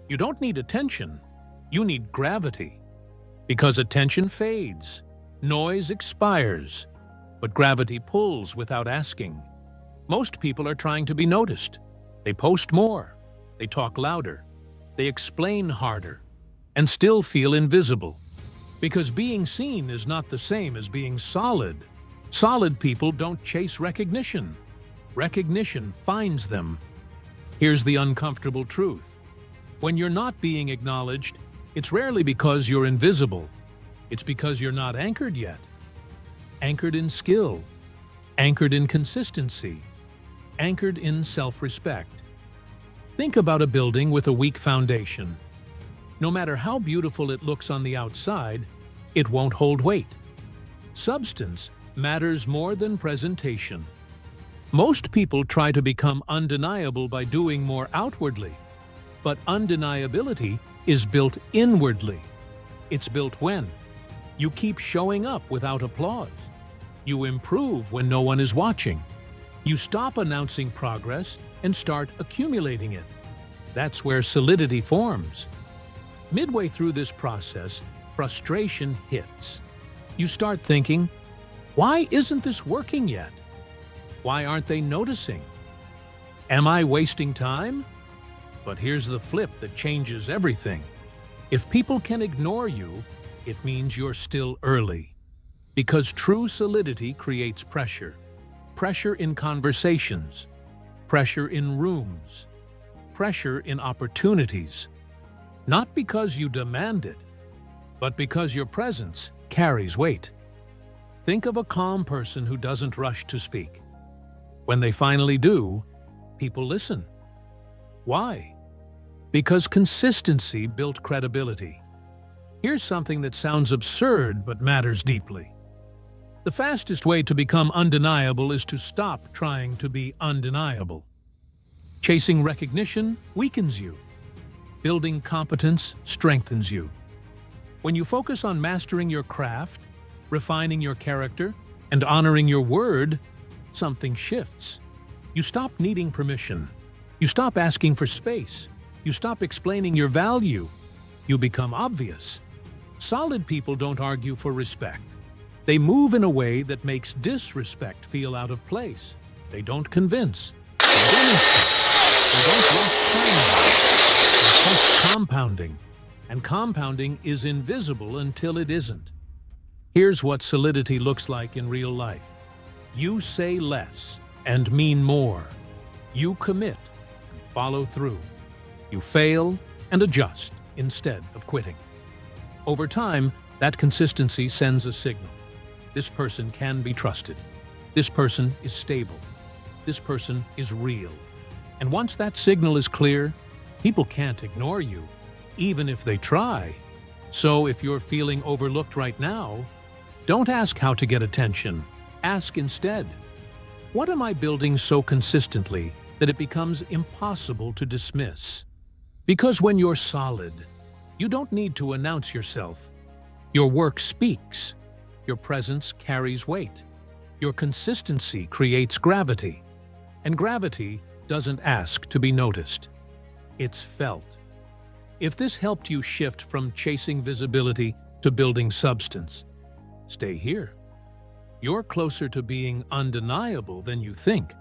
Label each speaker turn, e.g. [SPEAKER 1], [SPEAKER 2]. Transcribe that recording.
[SPEAKER 1] You don't need attention, you need gravity. Because attention fades, noise expires, but gravity pulls without asking. Most people are trying to be noticed. They post more, they talk louder, they explain harder, and still feel invisible. Because being seen is not the same as being solid. Solid people don't chase recognition. Recognition finds them. Here's the uncomfortable truth. When you're not being acknowledged, it's rarely because you're invisible. It's because you're not anchored yet. Anchored in skill, anchored in consistency, anchored in self-respect. Think about a building with a weak foundation. No matter how beautiful it looks on the outside, it won't hold weight. Substance matters more than presentation. Most people try to become undeniable by doing more outwardly, but undeniability is built inwardly. It's built when you keep showing up without applause. You improve when no one is watching. You stop announcing progress and start accumulating it. That's where solidity forms. Midway through this process, frustration hits. You start thinking, why isn't this working yet? Why aren't they noticing? Am I wasting time? But here's the flip that changes everything. If people can ignore you, it means you're still early. Because true solidity creates pressure. Pressure in conversations, pressure in rooms, pressure in opportunities. Not because you demand it, but because your presence carries weight. Think of a calm person who doesn't rush to speak. When they finally do, people listen. Why? Because consistency built credibility. Here's something that sounds absurd but matters deeply. The fastest way to become undeniable is to stop trying to be undeniable. Chasing recognition weakens you. Building competence strengthens you. When you focus on mastering your craft, refining your character, and honoring your word, something shifts. You stop needing permission. You stop asking for space. You stop explaining your value. You become obvious. Solid people don't argue for respect. They move in a way that makes disrespect feel out of place. They don't convince. They demonstrate. They don't waste time. They trust compounding. And compounding is invisible until it isn't. Here's what solidity looks like in real life. You say less and mean more. You commit and follow through. You fail and adjust instead of quitting. Over time, that consistency sends a signal. This person can be trusted. This person is stable. This person is real. And once that signal is clear, people can't ignore you, even if they try. So if you're feeling overlooked right now, don't ask how to get attention. Ask instead, what am I building so consistently that it becomes impossible to dismiss? Because when you're solid, you don't need to announce yourself. Your work speaks. Your presence carries weight. Your consistency creates gravity. And gravity doesn't ask to be noticed. It's felt. If this helped you shift from chasing visibility to building substance, stay here. You're closer to being undeniable than you think.